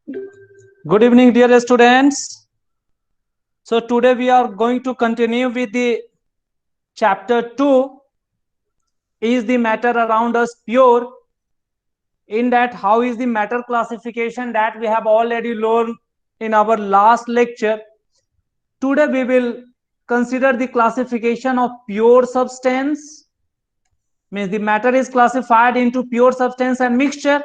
Good evening, dear students. So today we are going to continue with the chapter 2. Is the matter around us pure? In that, how is the matter classification that we have already learned in our last lecture. Today we will consider the classification of pure substance. Means the matter is classified into pure substance and mixture.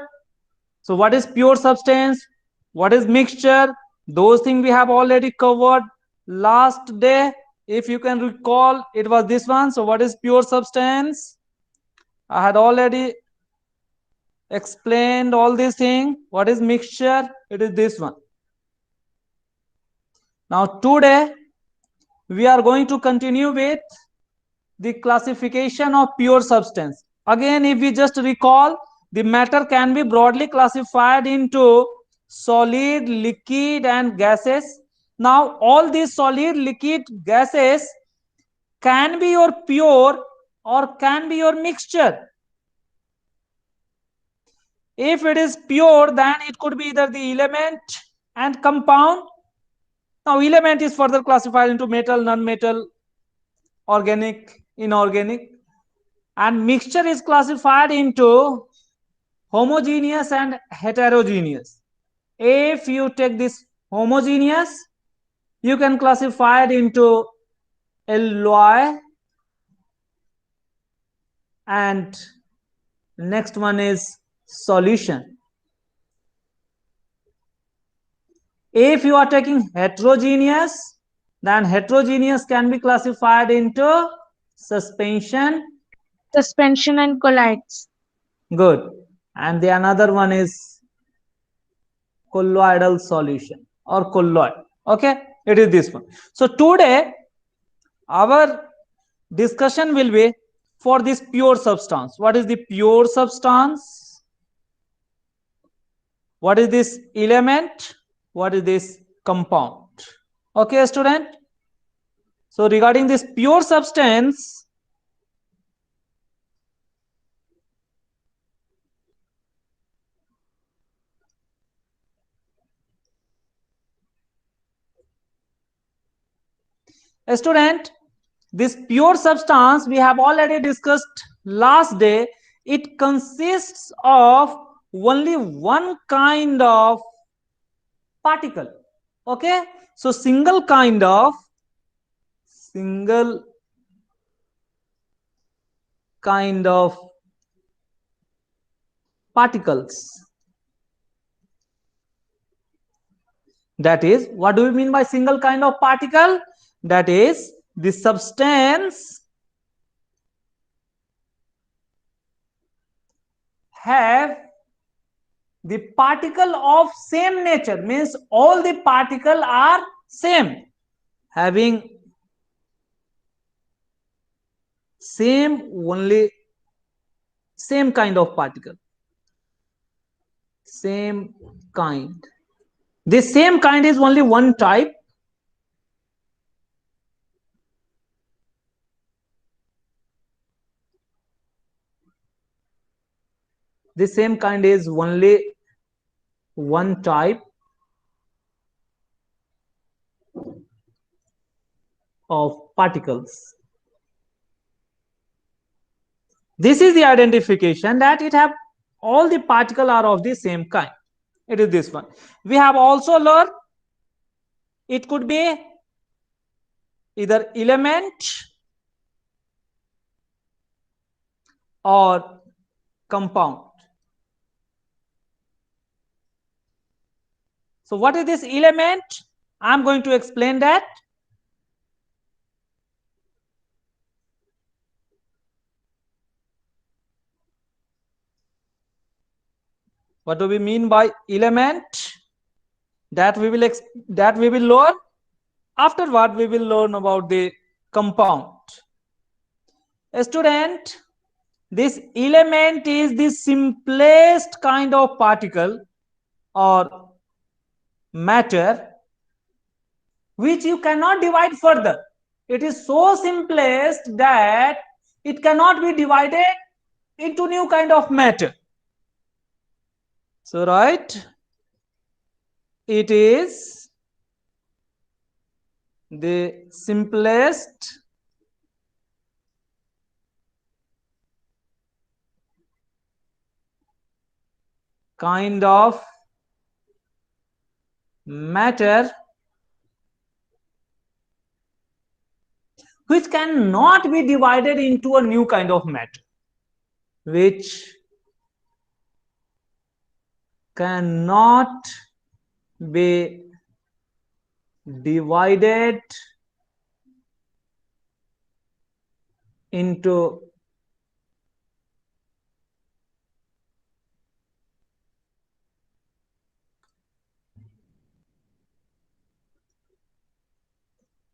So what is pure substance? What is mixture? Those things we have already covered last day. If you can recall, it was this one. So what is pure substance? I had already explained all these things. What is mixture? It is this one. Now today we are going to continue with the classification of pure substance. Again, if we just recall, the matter can be broadly classified into solid, liquid and gases. Now all these solid, liquid, gases can be your pure or can be your mixture. If it is pure, then it could be either the element and compound. Now element is further classified into metal, non-metal, organic, inorganic, and mixture is classified into homogeneous and heterogeneous. If you take this homogeneous, you can classify it into alloy, and next one is solution. If you are taking heterogeneous, then heterogeneous can be classified into suspension. Suspension and colloids. Good. And the another one is colloidal solution or colloid. Okay, it is this one. So today our discussion will be for this pure substance. What is the pure substance? What is this element? What is this compound? Okay, student. So regarding this pure substance, a student, this pure substance we have already discussed last day. It consists of only one kind of particle. Okay, so single kind of particles. That is, what do we mean by single kind of particle? That is, the substance have the particle of same nature, means all the particle are same, having same only same kind of particle, same kind. This same kind is only one type. This same kind is only one type of particles. This is the identification that it have all the particle are of the same kind. It is this one. We have also learned it could be either element or compound. So what is this element? I'm going to explain that. What do we mean by element? That we will learn. Afterward, we will learn about the compound. A student, this element is the simplest kind of particle or matter which you cannot divide further. It is so simplest that it cannot be divided into new kind of matter. So right, it is the simplest kind of matter which cannot be divided into a new kind of matter, which cannot be divided into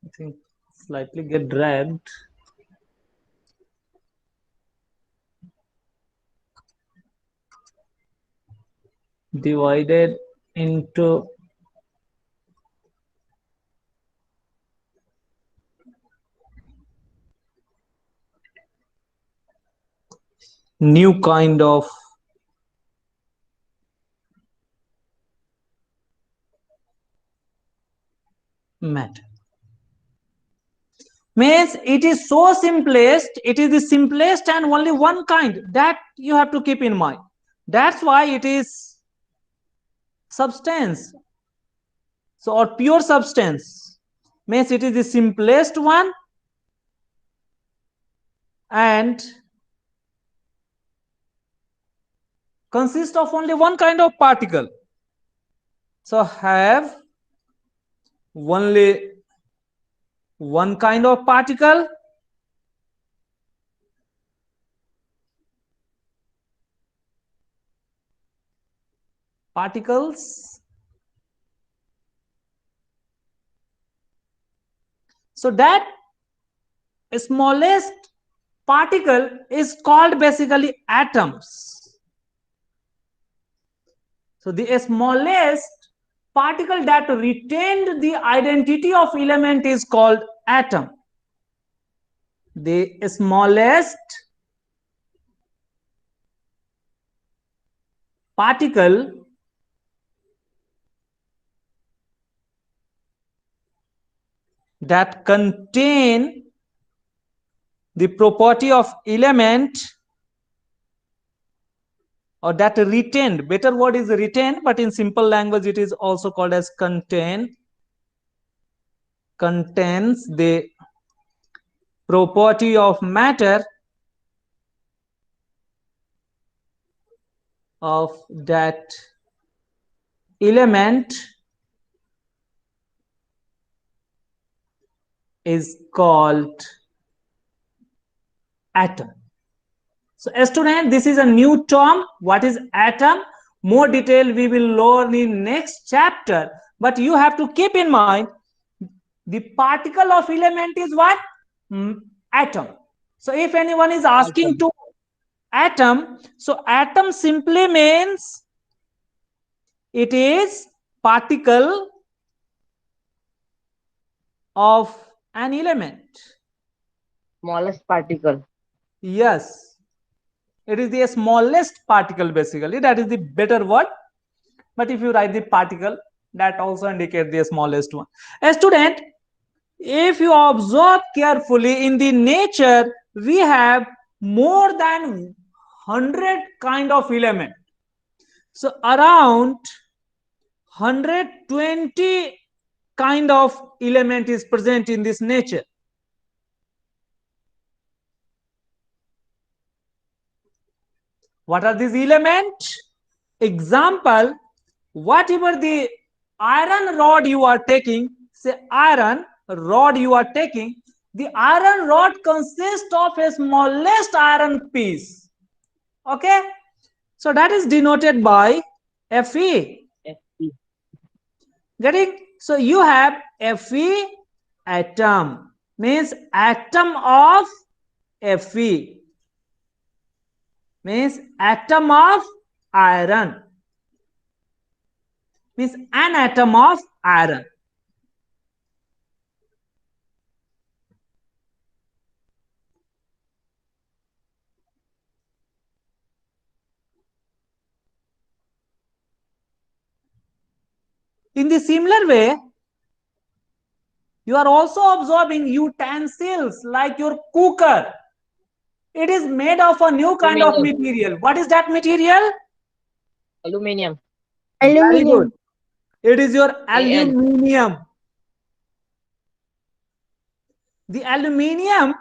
I think slightly get dragged. Divided into new kind of matter. Means it is so simplest, it is the simplest and only one kind, that you have to keep in mind. That's why it is substance. So, or pure substance, means it is the simplest one and consists of only one kind of particle. So, have only one kind of particle particles. So that smallest particle is called basically atoms. So the smallest particle that retained the identity of element is called atom. The smallest particle that contain the property of element, or that retained, better word is retained, but in simple language it is also called as contains the property of matter of that element is called atom. So student, this is a new term. What is atom? More detail we will learn in next chapter, but you have to keep in mind the particle of element is what? Atom. So if anyone is asking to atom, so atom simply means it is particle of an element. Smallest particle. Yes, it is the smallest particle basically. That is the better word. But if you write the particle, that also indicates the smallest one. A student, if you observe carefully in the nature, we have more than 100 kind of element. So around 120 kind of element is present in this nature. What are these elements? Example, whatever the iron rod you are taking, say iron rod you are taking, the iron rod consists of a smallest iron piece. Okay, so that is denoted by Fe. Fe. Getting? So you have Fe atom, means atom of Fe, means atom of iron, means an atom of iron. In the similar way, you are also observing utensils like your cooker. It is made of a new kind of Aluminium. material. What is that material? Aluminium. Very good. Aluminium. It is your Al. aluminium. The aluminium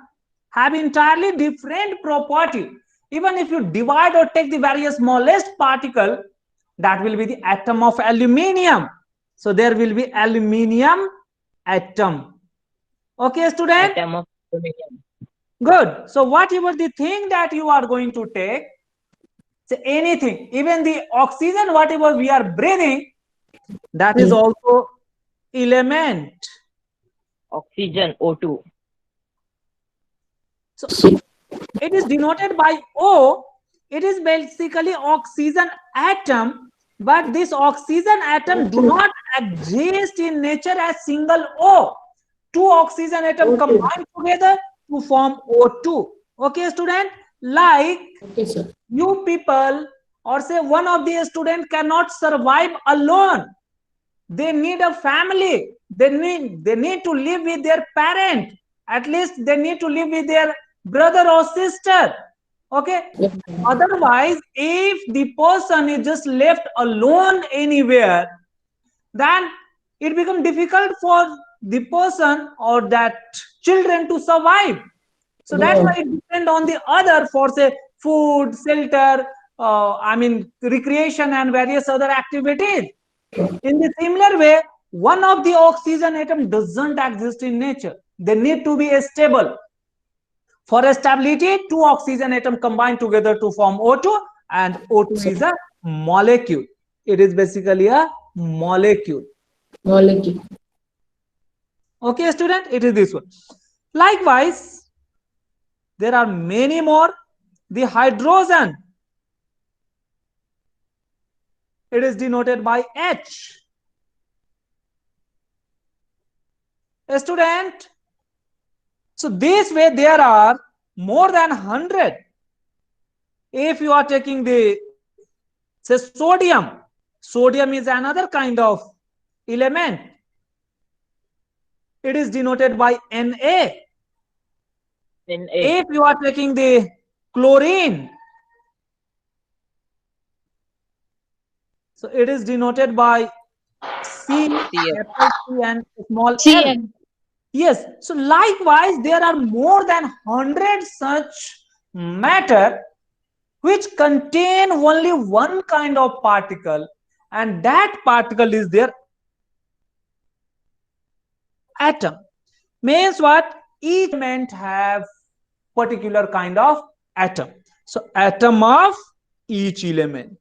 have entirely different property. Even if you divide or take the various smallest particle, that will be the atom of aluminium. So there will be aluminium atom. Okay, student? Atom of aluminium. Good. So whatever the thing that you are going to take, say anything, even the oxygen, whatever we are breathing, that is also element. Oxygen, O2. So it is denoted by O. It is basically oxygen atom, but this oxygen atom do not exist in nature as single O. Two oxygen atom combine together to form O2. Okay, student? Like you people, or say one of the student cannot survive alone. They need a family. They need to live with their parent. At least they need to live with their brother or sister. Okay. Otherwise, if the person is just left alone anywhere, then it becomes difficult for the person or that children to survive. So that's why it depends on the other for say food, shelter, recreation and various other activities. In the similar way, one of the oxygen atom doesn't exist in nature. They need to be stable. For stability, two oxygen atoms combine together to form O2, and O2 is a molecule. It is basically a molecule. Okay, student, it is this one. Likewise, there are many more. The hydrogen, it is denoted by H. A student, so this way there are more than 100. If you are taking the say sodium, sodium is another kind of element. It is denoted by Na. Na. If you are taking the chlorine, so it is denoted by C, capital C and small l. Cn. Yes, so likewise there are more than 100 such matter which contain only one kind of particle, and that particle is their atom. Means what? Each element have particular kind of atom. So atom of each element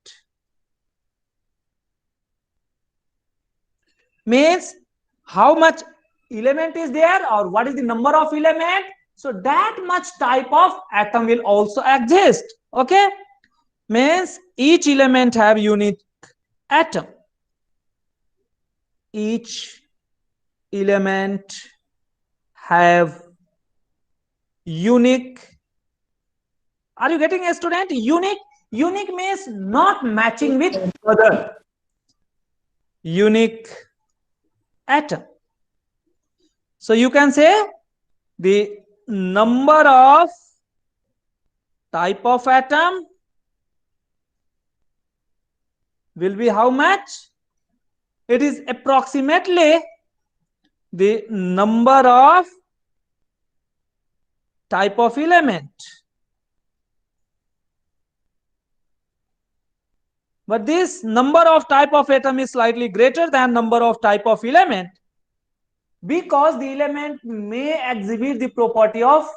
means how much element is there or what is the number of element. So that much type of atom will also exist. Okay, means each element have unique atom. Each element have unique. Are you getting a student? Unique. Unique means not matching with other. Unique atom. So you can say the number of type of atom will be how much? It is approximately the number of type of element. But this number of type of atom is slightly greater than number of type of element because the element may exhibit the property of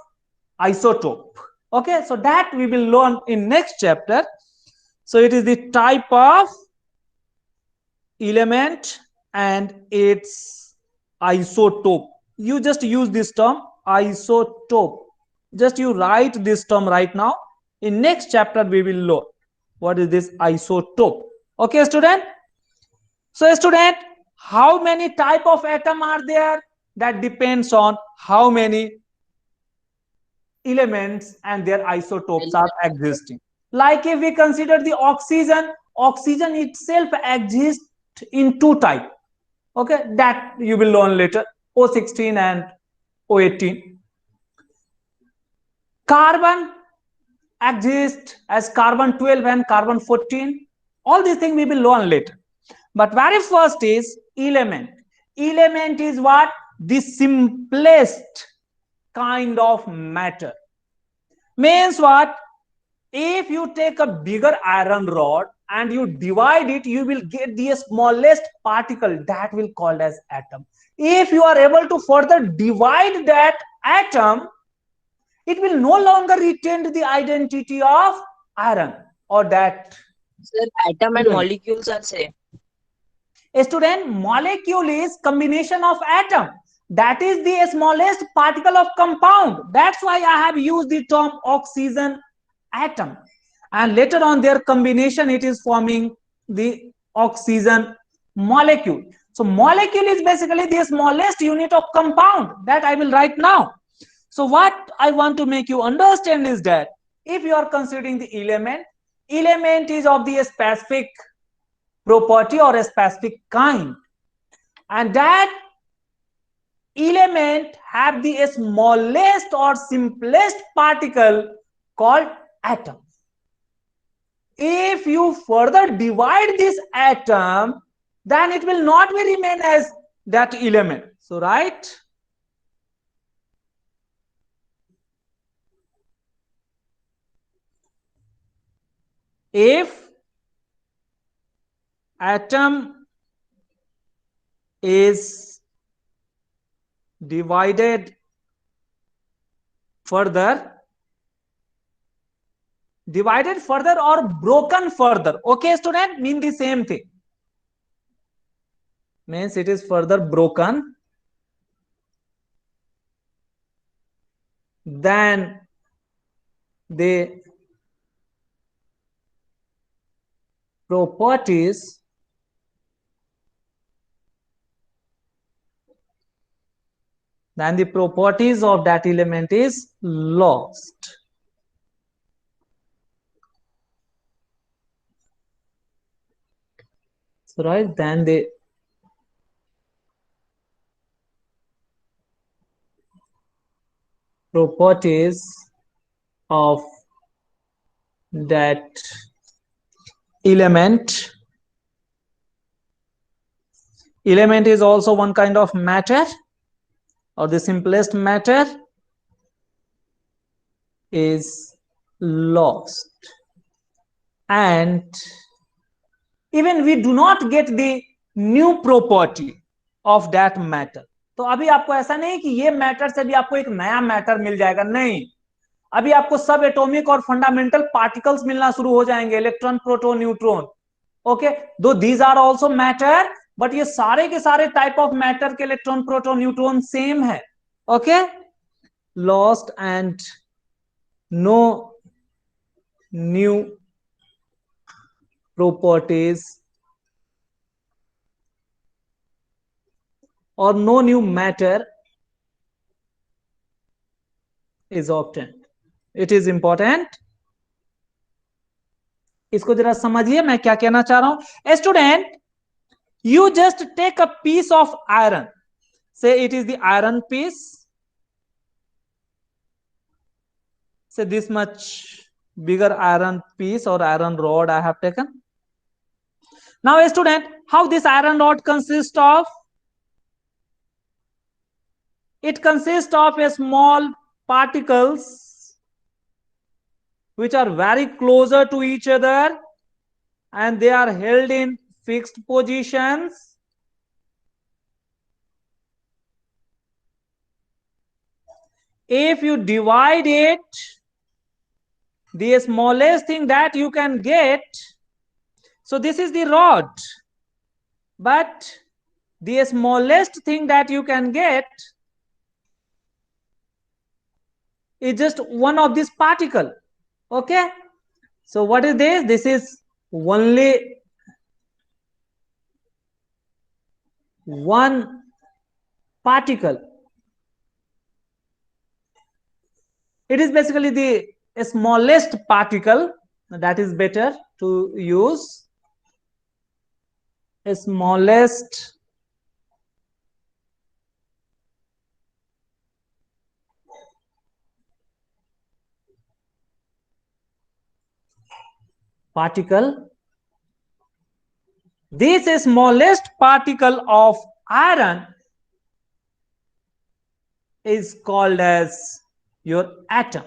isotope. Okay, so that we will learn in next chapter. So it is the type of element and its isotope. You just use this term isotope. Just you write this term right now. In next chapter we will learn what is this isotope. Okay, student? So student, how many type of atom are there? That depends on how many elements and their isotopes are existing. Like if we consider the oxygen, oxygen itself exists in two types. Okay, that you will learn later. O16 and O18. Carbon exist as carbon 12 and carbon 14. All these things we will learn later. But very first is element. Element is what? The simplest kind of matter. Means what? If you take a bigger iron rod and you divide it, you will get the smallest particle that will called as atom. If you are able to further divide that atom, it will no longer retain the identity of iron or that. Sir, atom and molecules are same. A student, molecule is combination of atom. That is the smallest particle of compound. That's why I have used the term oxygen atom. And later on their combination, it is forming the oxygen molecule. So molecule is basically the smallest unit of compound that I will write now. So what I want to make you understand is that if you are considering the element is of the specific property or a specific kind, and that element have the smallest or simplest particle called atom. If you further divide this atom, then it will not be remain as that element. So right, if atom is divided further or broken further, okay student, mean the same thing. Means it is further broken, then the properties of that element is lost. So right, then the properties of that element is also one kind of matter, or the simplest matter is lost, and even we do not get the new property of that matter. तो अभी आपको ऐसा नहीं कि ये matter से भी आपको एक नया मैटर मिल जाएगा, नहीं, अभी आपको सब एटॉमिक और फंडामेंटल पार्टिकल्स मिलना शुरू हो जाएंगे, electron, proton, neutron. Okay, though these are also matter, but ये सारे के सारे टाइप ऑफ मैटर के इलेक्ट्रॉन, प्रोटॉन, न्यूट्रॉन सेम है. Okay, lost and no new properties or no new matter is obtained. It is important. इसको जरा समझिए मैं क्या कहना चाह रहा हूं. A student, you just take a piece of iron, say it is the iron piece, say this much bigger iron piece or iron rod I have taken. Now a student, how this iron rod consists of? It consists of a small particles which are very closer to each other and they are held in fixed positions. If you divide it, the smallest thing that you can get, so this is the rod, but the smallest thing that you can get is just one of this particle. Okay, so what is this? This is only one particle. It is basically the smallest particle, that is better to use. Smallest particle. This smallest particle of iron is called as your atom.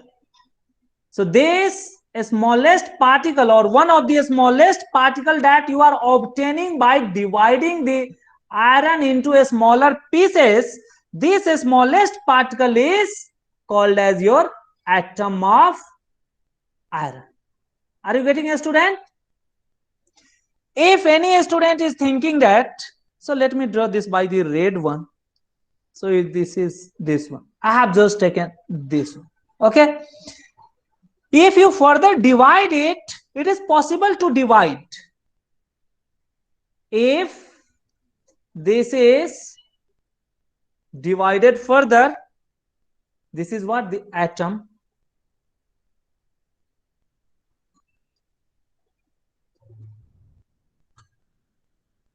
So this smallest particle, or one of the smallest particle that you are obtaining by dividing the iron into a smaller pieces, this smallest particle is called as your atom of iron. Are you getting a student? If any student is thinking that, so let me draw this by the red one. So this is this one. I have just taken this one. Okay. If you further divide it, it is possible to divide. If this is divided further, this is what the atom.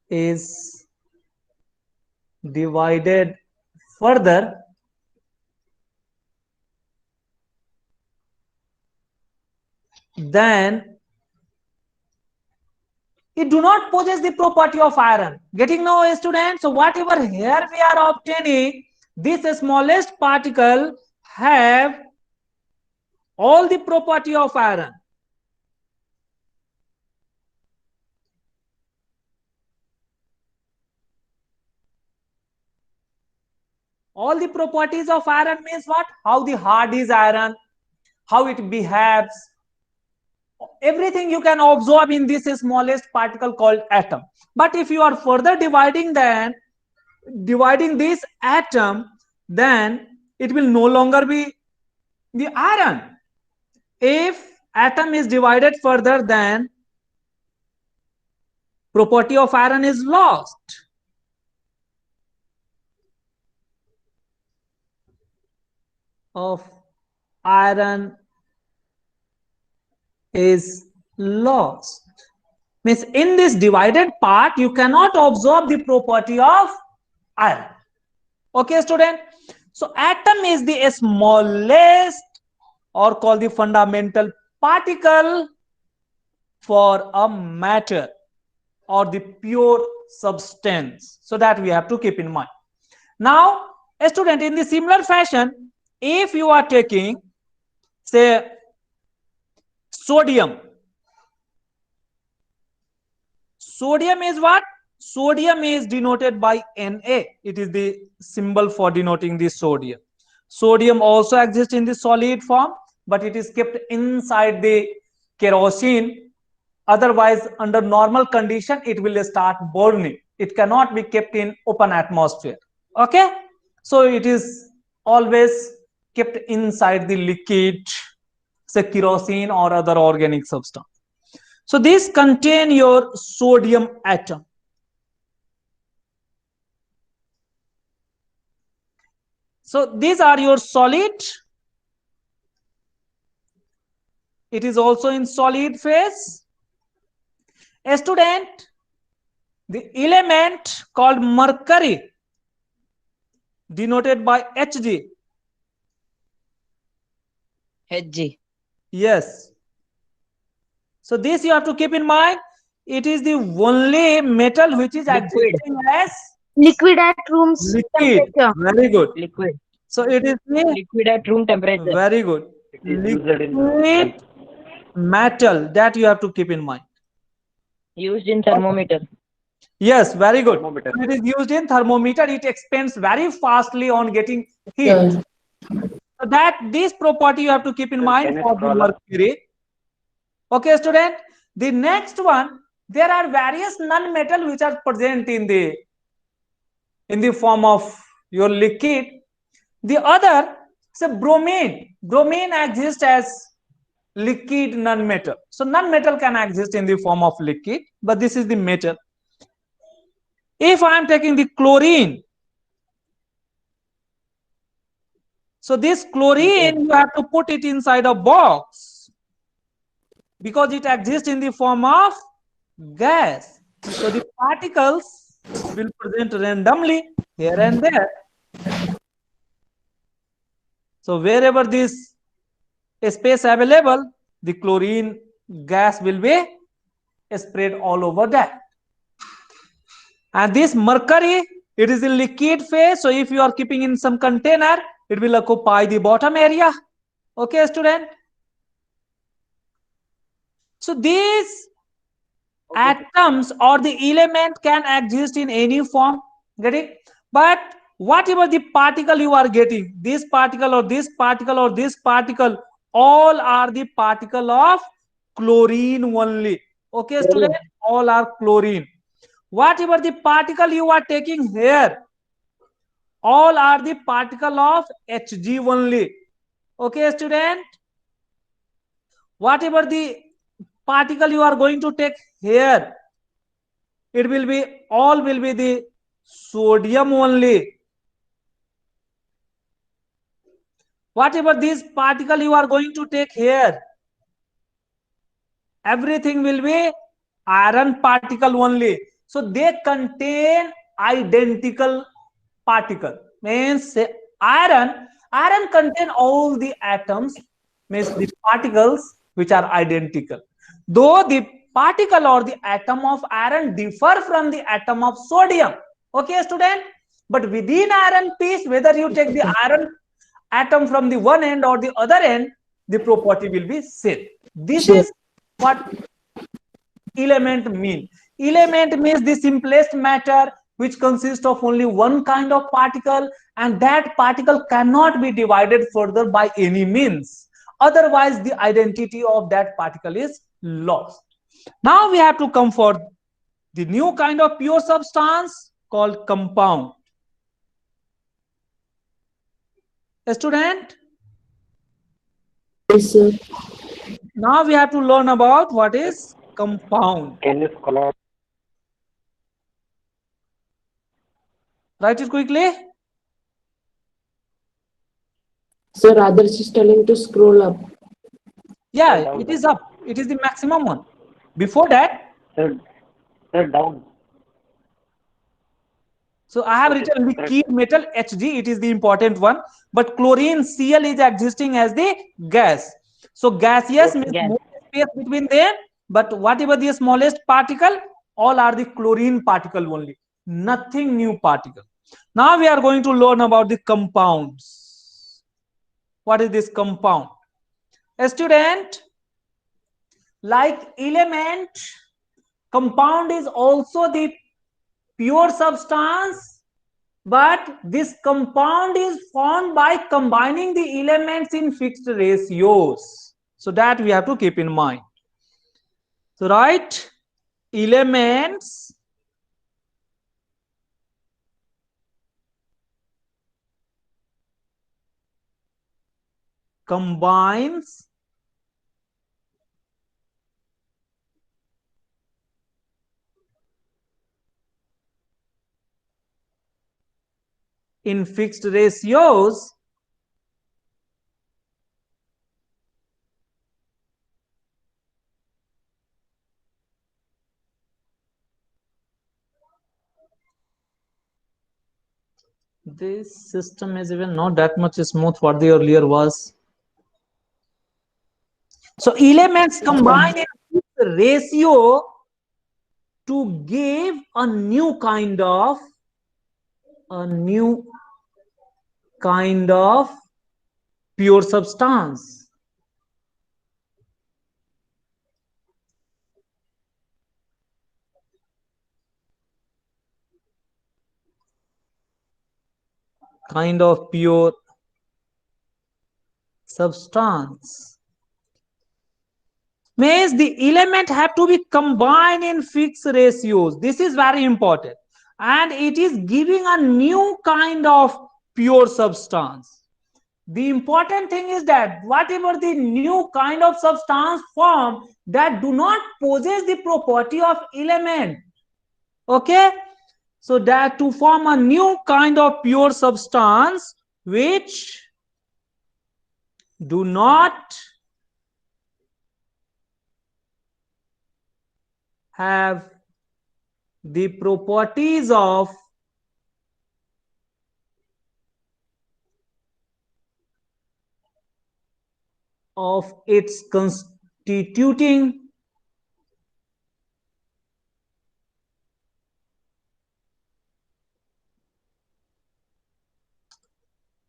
Is divided further, then it do not possess the property of iron. Getting now, students? So whatever here we are obtaining, this smallest particle have all the property of iron. All the properties of iron means what? How the hard is iron, how it behaves, everything you can observe in this smallest particle called atom. But if you are further dividing this atom, then it will no longer be the iron. If atom is divided further, then property of iron is lost. Of iron is lost. Means in this divided part, you cannot observe the property of iron. Okay, student? So atom is the smallest, or called the fundamental particle for a matter or the pure substance. So that we have to keep in mind. Now, a student, in the similar fashion, if you are taking, say, sodium. Sodium is what? Sodium is denoted by Na. It is the symbol for denoting the sodium. Sodium also exists in the solid form, but it is kept inside the kerosene. Otherwise, under normal condition, it will start burning. It cannot be kept in open atmosphere. Okay? So it is always kept inside the liquid, say kerosene or other organic substance. So these contain your sodium atom. So these are your solid. It is also in solid phase. A student, the element called mercury, denoted by Hg. Hg. Yes. So this you have to keep in mind. It is the only metal which is existing as Liquid at room liquid. temperature. Very good. Liquid. So it is the Liquid at room temperature. very good. Liquid metal that you have to keep in mind. Used in thermometer. Yes, very good. Thermometer. It is used in thermometer. It expands very fastly on getting heat. So that this property you have to keep in mind for the mercury. Okay, student. The next one, there are various non-metal which are present in the form of your liquid. The other, say bromine. Bromine exists as liquid non-metal. So non-metal can exist in the form of liquid, but this is the metal. If I am taking the chlorine, so this chlorine, you have to put it inside a box because it exists in the form of gas. So the particles will present randomly here and there. So wherever this space available, the chlorine gas will be spread all over that. And this mercury, it is in liquid phase. So if you are keeping in some container, it will occupy the bottom area. Okay, student. So these atoms or the element can exist in any form. Get it? But whatever the particle you are getting, this particle or this particle or this particle, all are the particle of chlorine only. Okay, student, all are chlorine. Whatever the particle you are taking here, all are the particle of Hg only. Okay, student. Whatever the particle you are going to take here, it will be all will be the sodium only. Whatever this particle you are going to take here, everything will be iron particle only. So they contain identical particle. Means iron contain all the atoms, means the particles which are identical. Though the particle or the atom of iron differ from the atom of sodium. Okay, student? But within iron piece, whether you take the iron atom from the one end or the other end, the property will be same. This is what element mean. Element means the simplest matter which consists of only one kind of particle, and that particle cannot be divided further by any means. Otherwise, the identity of that particle is lost. Now we have to come for the new kind of pure substance called compound. A student? Yes, sir. Now we have to learn about what is compound. Can you scroll? Write it quickly. Sir, Adarsh is telling to scroll up. Yeah, it is up. It is the maximum one. Before that, Sir, down. so I have written liquid metal Hg. It is the important one. But chlorine Cl is existing as the gas. So gaseous means Gas. more space between them. But whatever the smallest particle, all are the chlorine particle only. Nothing new particle. Now we are going to learn about the compounds. What is this compound? A student, like element, compound is also the pure substance, but this compound is formed by combining the elements in fixed ratios. So that we have to keep in mind. So right, elements combines in fixed ratios this system is even not that much smooth what the earlier was. So elements combine in fixed ratio to give a new kind of pure substance. Kind of pure substance. Means the element have to be combined in fixed ratios. This is very important. And it is giving a new kind of pure substance. The important thing is that whatever the new kind of substance form that do not possess the property of element. Okay, so that to form a new kind of pure substance which do not have the properties of its constituting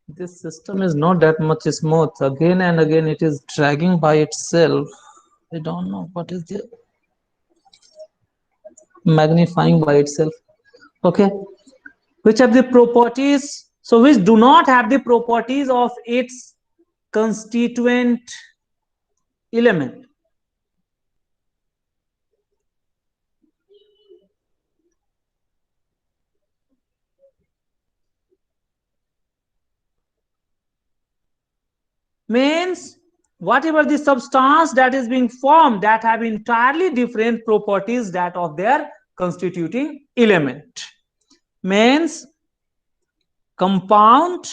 This system is not that much smooth. Again and again it is dragging by itself. I don't know what is the magnifying by itself. Okay, which have the properties, so which do not have the properties of its constituent element. Means whatever the substance that is being formed that have entirely different properties that of their constituting element. Means compound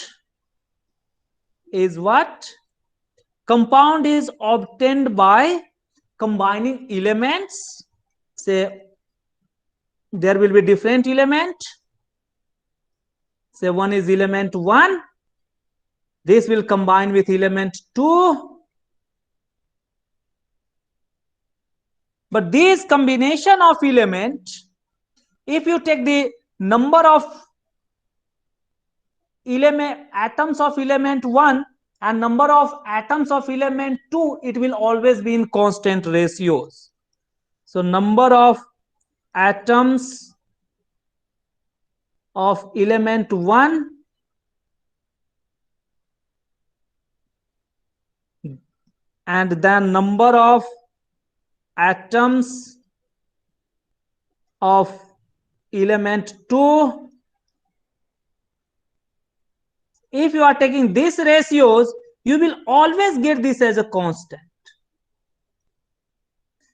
is what? Compound is obtained by combining elements. Say there will be different element. Say one is element 1. This will combine with element 2. But this combination of element, if you take the number of atoms of element 1 and number of atoms of element 2, it will always be in constant ratios. So number of atoms of element 1 and then number of atoms of element 2, if you are taking these ratios, you will always get this as a constant.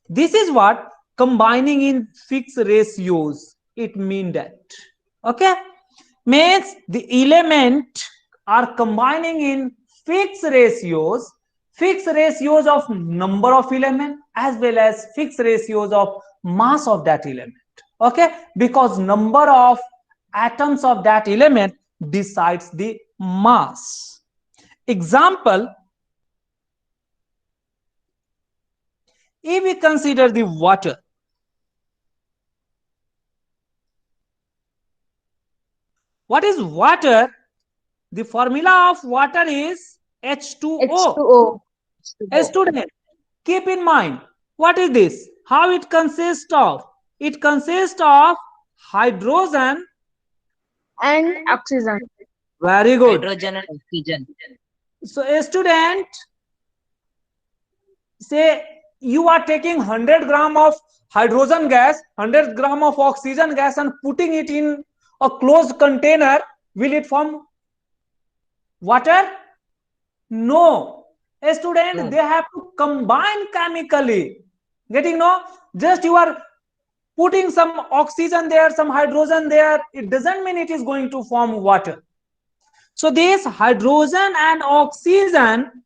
This is what combining in fixed ratios it means that. Okay, means the element are combining in fixed ratios of number of element as well as fixed ratios of mass of that element. Okay, because number of atoms of that element decides the mass. Example, if we consider the water, what is water? The formula of water is H2O. H2O. A student, keep in mind, what is this? How it consists of? It consists of hydrogen And oxygen. Very good. Hydrogen and oxygen. So a student, say you are taking 100 gram of hydrogen gas, 100 gram of oxygen gas and putting it in a closed container. Will it form water? No. A student, No. they have to combine chemically. Getting no? Just you are putting some oxygen there, some hydrogen there. It doesn't mean it is going to form water. So this hydrogen and oxygen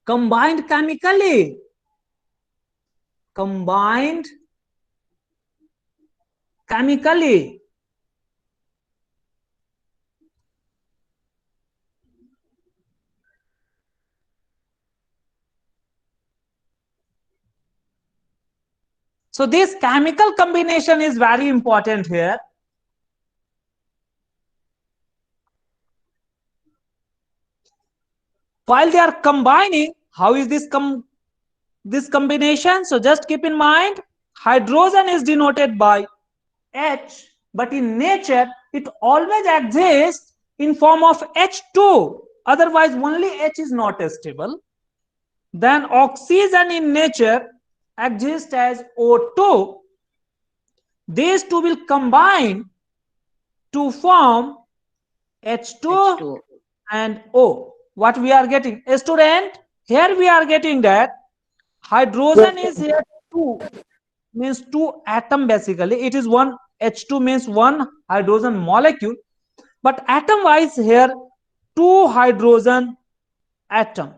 combined chemically. Combined chemically. So this chemical combination is very important here. While they are combining, how is this combination? So just keep in mind, hydrogen is denoted by H, but in nature it always exists in form of H2. Otherwise only H is not stable. Then oxygen in nature exists as O2. These two will combine to form H2 and O. What we are getting? A student, here we are getting that hydrogen is here 2, means 2 atom basically. It is one, H2 means 1 hydrogen molecule. But atom wise here 2 hydrogen atom.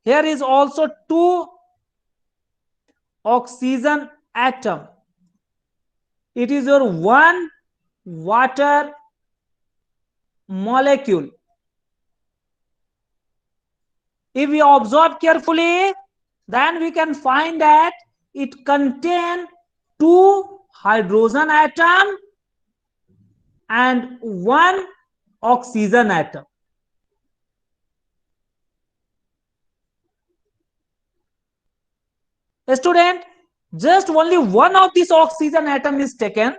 Here is also 2 oxygen atom. It is your 1 water molecule. If we observe carefully, then we can find that it contains 2 hydrogen atom and 1 oxygen atom. Student, just only one of this oxygen atom is taken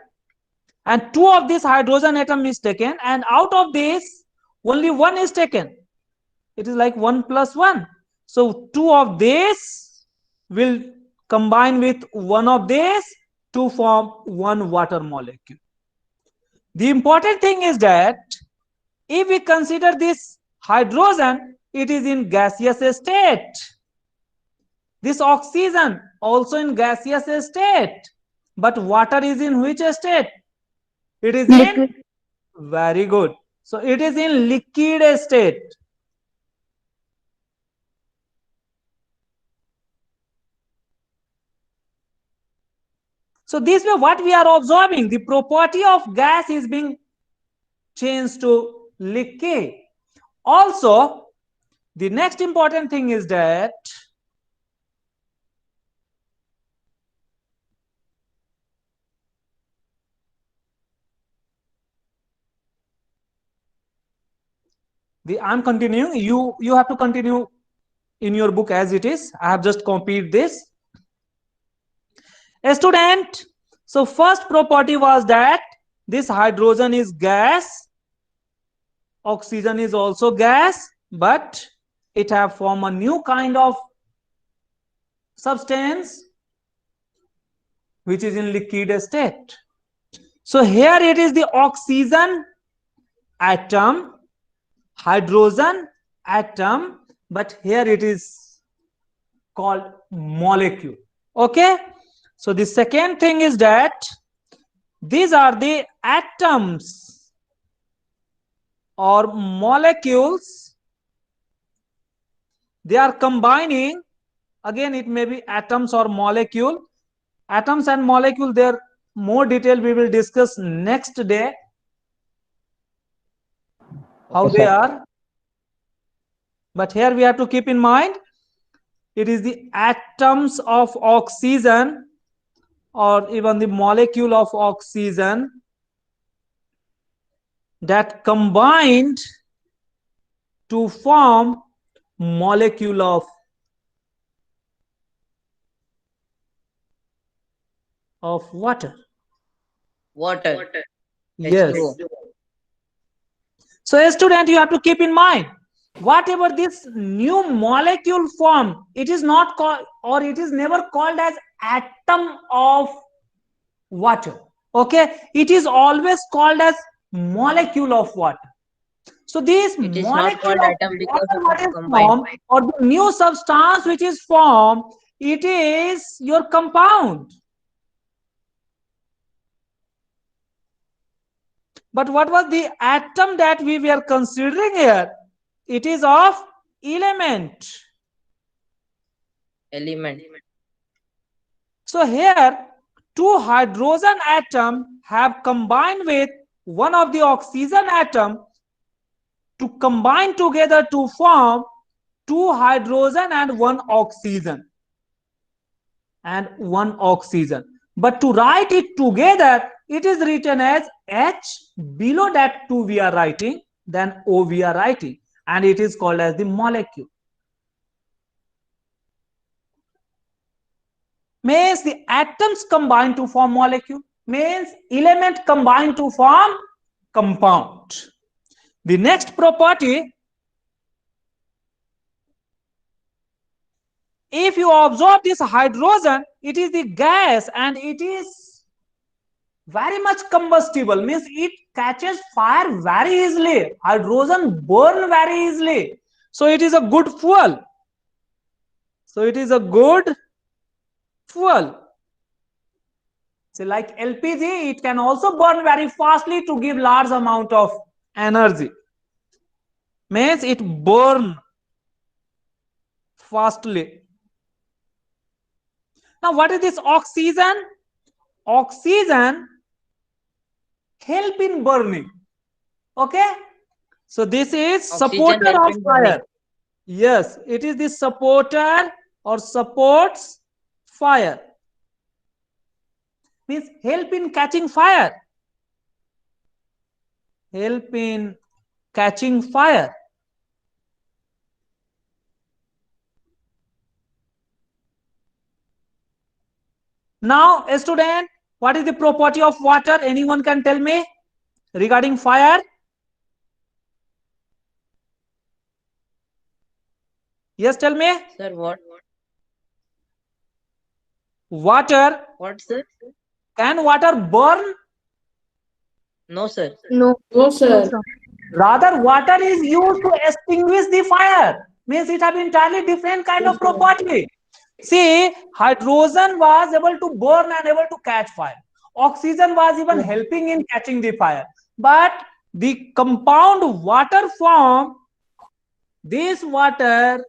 and two of this hydrogen atom is taken, and out of this only one is taken. It is like 1 plus 1. So two of this will combine with one of this to form one water molecule. The important thing is that if we consider this hydrogen, it is in gaseous state. This oxygen also in gaseous state. But water is in which state? It is Liquid. in, very good. So it is in liquid state. So this way what we are observing, the property of gas is being changed to liquid. Also, the next important thing is that I'm continuing. You have to continue in your book as it is. I have just copied this. A student, so first property was that this hydrogen is gas, oxygen is also gas, but it have formed a new kind of substance which is in liquid state. So here it is the oxygen atom, hydrogen atom, but here it is called molecule. Okay, so the second thing is that these are the atoms or molecules. They are combining, again it may be atoms or molecule. Atoms and molecule, their more detail we will discuss next day, how Okay, they sir. are. But here we have to keep in mind, it is the atoms of oxygen or even the molecule of oxygen that combined to form molecule of water. Water. Yes. H2O. So a student, you have to keep in mind, whatever this new molecule form, it is not called, or it is never called as atom of water. Okay, it is always called as molecule of water. So this It is not molecule called of atom because water what it is combined. formed, or the new substance which is formed, it is your compound. But what was the atom that we were considering here? It is of element. Element. So here two hydrogen atom have combined with one of the oxygen atom to combine together to form two hydrogen and one oxygen. But to write it together, it is written as H. Below that two we are writing, then O we are writing, and it is called as the molecule. Means the atoms combine to form molecule, means element combine to form compound. The next property, if you observe this hydrogen, it is the gas and it is very much combustible, means it catches fire very easily. Hydrogen burn very easily. So it is a good fuel. So like LPG, it can also burn very fastly to give large amount of energy. Means it burn fastly. Now what is this oxygen? Oxygen help in burning. Okay, so this is Oxygen supporter help of in burning. fire. Yes, it is the supporter or supports fire, means help in catching fire, help in catching fire. Now, a student, what is the property of water? Anyone can tell me regarding fire? Yes, tell me. Sir, what? Water. What, sir? Can water burn? No, sir. No. No, sir. Rather, water is used to extinguish the fire. Means it have entirely different kind of property. See, hydrogen was able to burn and able to catch fire. Oxygen was even helping in catching the fire. But the compound water form, this water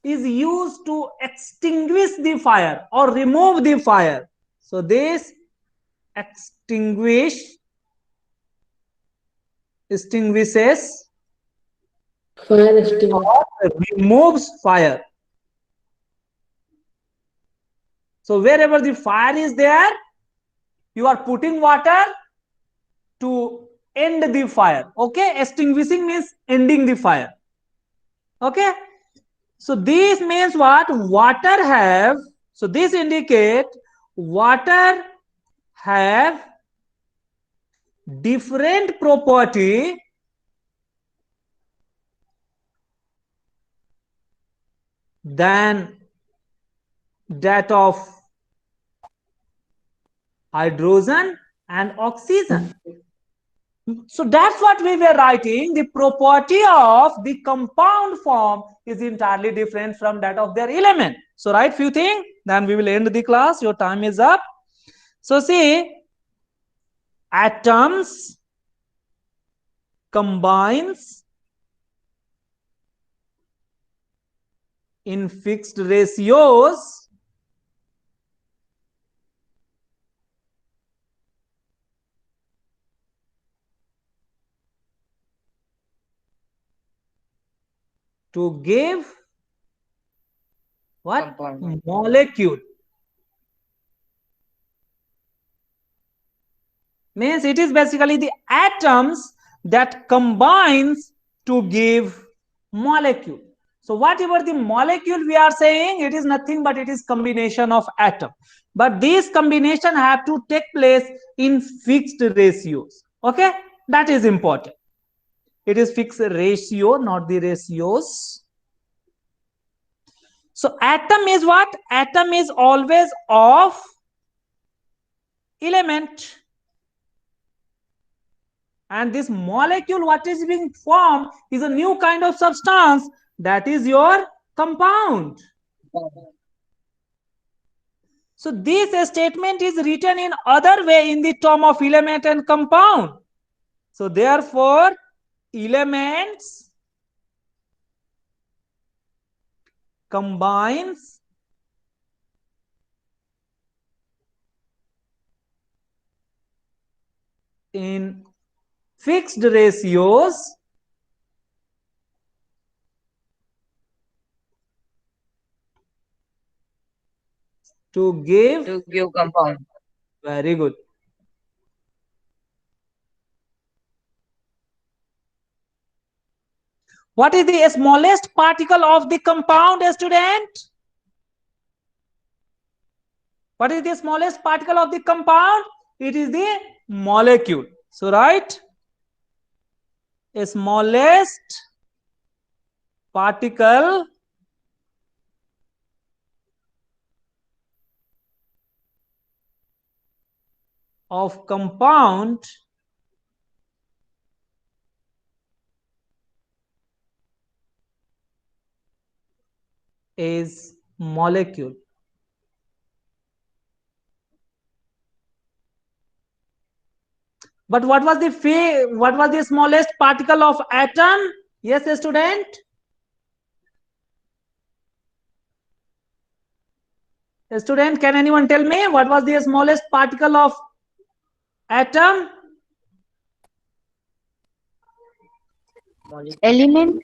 is used to extinguish the fire or remove the fire. So this extinguishes Fire extinguisher. or removes fire. So wherever the fire is there, you are putting water to end the fire. Okay, extinguishing means ending the fire. Okay, so this means what? Water have, so this indicate water have different property than that of hydrogen and oxygen. So that's what we were writing. The property of the compound form is entirely different from that of their element. So write few things, then we will end the class. Your time is up. So see, atoms combines in fixed ratios to give what? Compound. Molecule. Means it is basically the atoms that combines to give molecule. So whatever the molecule we are saying, it is nothing but it is combination of atom. But these combination have to take place in fixed ratios. Okay, that is important. It is fixed ratio, not the ratios. So atom is what? Atom is always of element. And this molecule, what is being formed, is a new kind of substance, that is your compound. So this statement is written in other way in the term of element and compound. So therefore, elements combines in fixed ratios to give. To give compound. Very good. What is the smallest particle of the compound, student? What is the smallest particle of the compound? It is the molecule. So write smallest particle of compound is molecule. But what was the smallest particle of atom? Yes, student. Student, can anyone tell me what was the smallest particle of atom? Element.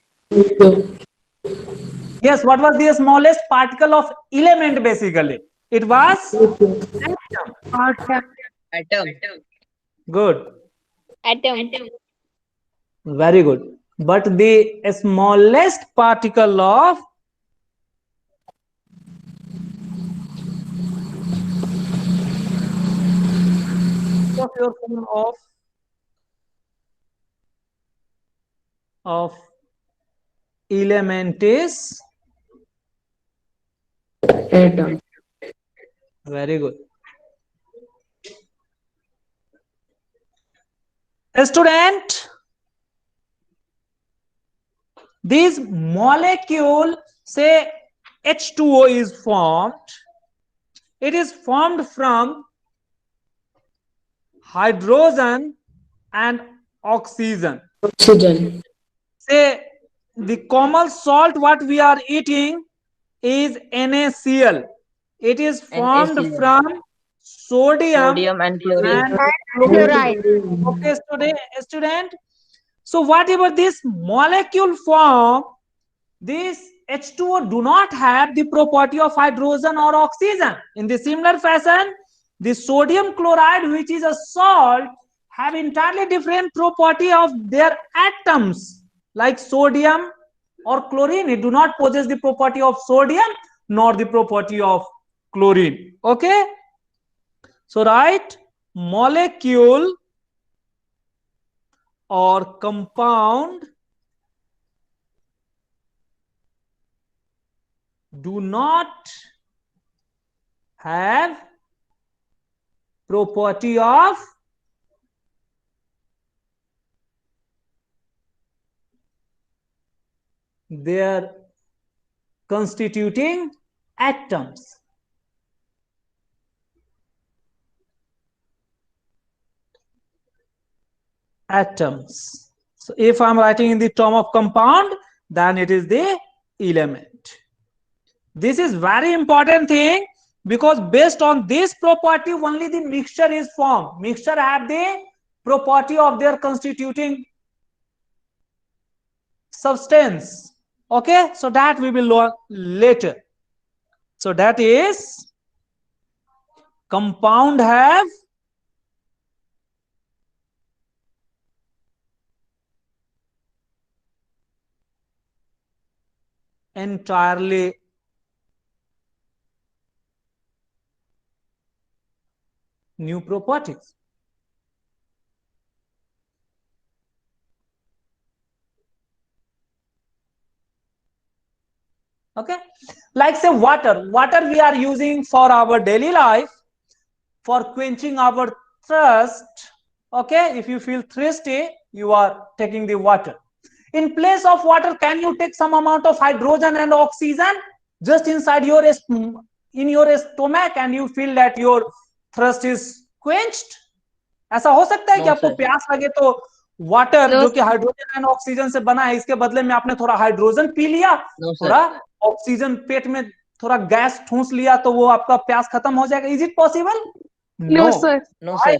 Yes, what was the smallest particle of element basically? It was atom. Atom. Good. Atom. Very good. but the smallest particle of your phone of element is Atom. very good. A student, this molecule, say H2O is formed. It is formed from hydrogen and oxygen. Oxygen. Say the common salt what we are eating is NaCl. It is formed NaCl. from sodium Sodium and chlorine. and Fluoride. okay, student. So whatever this molecule form, this H2O do not have the property of hydrogen or oxygen. In the similar fashion, the sodium chloride, which is a salt, have entirely different property of their atoms, like sodium or chlorine. It do not possess the property of sodium nor the property of chlorine. Okay, so write molecule or compound do not have property of their constituting atoms. Atoms. So if I'm writing in the term of compound, then it is the element. This is very important thing, because based on this property only the mixture is formed. Mixture have the property of their constituting substance. Okay, so that we will learn later. So that is compound have entirely new properties. Okay, like say water we are using for our daily life for quenching our thirst. Okay, if you feel thirsty, you are taking the water. In place of water, can you take some amount of hydrogen and oxygen just inside your stomach, and you feel that your thirst is quenched? ऐसा हो सकता है No, कि आपको sir. प्यास लगे तो water No, जो कि हाइड्रोजन एंड ऑक्सीजन से बना है, इसके बदले में आपने थोड़ा हाइड्रोजन पी लिया, No, sir. थोड़ा ऑक्सीजन पेट में थोड़ा गैस ठूंस लिया, तो वो आपका प्यास खत्म हो जाएगा? Is it possible? no, sir. No, sir.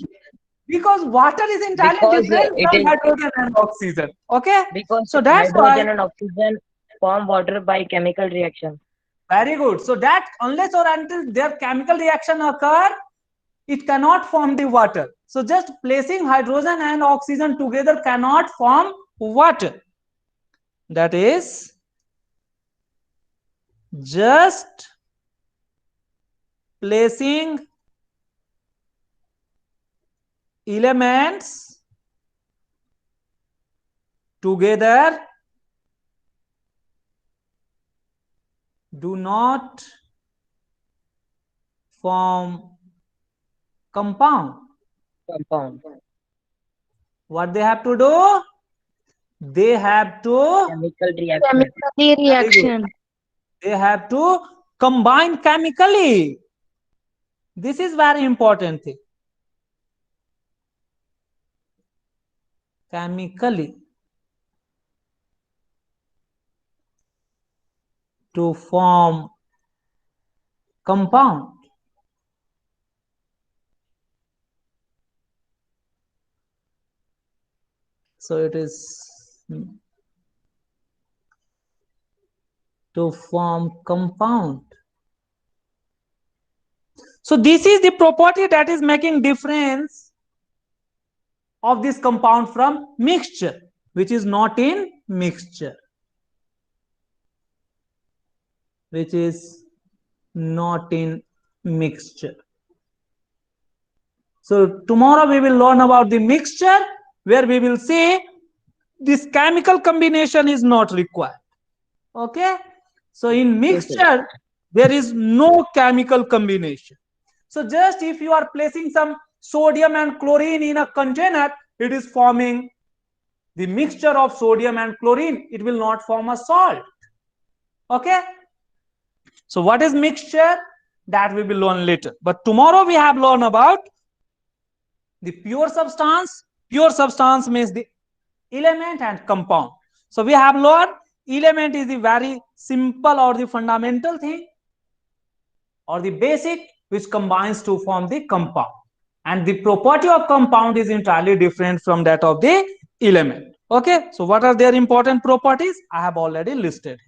Because water is entirely Because different it from is hydrogen and oxygen. Okay, because so that's hydrogen why and oxygen form water by chemical reaction. very good. So that unless or until their chemical reaction occur, it cannot form the water. So just placing hydrogen and oxygen together cannot form water. That is just placing elements together do not form compound. Compound. What they have to do? They have to Chemical reaction. Chemical reaction. they have to combine chemically. This is very important thing. Chemically to form compound. So it is to form compound. So this is the property that is making difference of this compound from mixture. which is not in mixture. Which is not in mixture. So tomorrow we will learn about the mixture, where we will see this chemical combination is not required. Okay. So in mixture, there is no chemical combination. So just if you are placing some sodium and chlorine in a container, it is forming the mixture of sodium and chlorine. It will not form a salt. Okay. So what is mixture? That we will learn later. But tomorrow we have learned about the pure substance. Pure substance means the element and compound. So we have learned element is the very simple or the fundamental thing or the basic which combines to form the compound. And the property of compound is entirely different from that of the element. Okay. So what are their important properties? I have already listed.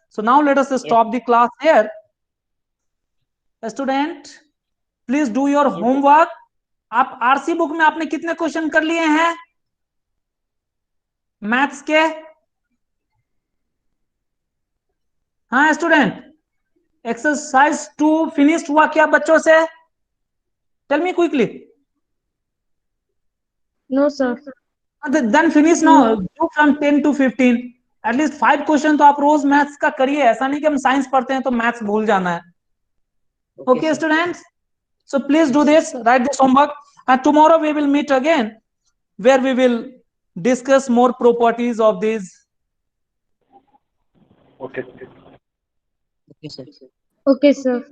So now let us stop the class here. Student, please do your homework. आप RC book में आपने कितने question कर लिए हैं maths के? हाँ student, exercise 2 finished हुआ क्या बच्चों से? Tell me quickly. No, sir. Then finish now. Do from 10 to 15. At least 5 question तो आप रोज मैथ्स का करिए. ऐसा नहीं कि हम साइंस पढ़ते हैं तो मैथ्स भूल जाना है. Okay, students. So please do this. Write this homework. And tomorrow we will meet again, where we will discuss more properties of these. Okay. Okay, sir. Okay, sir.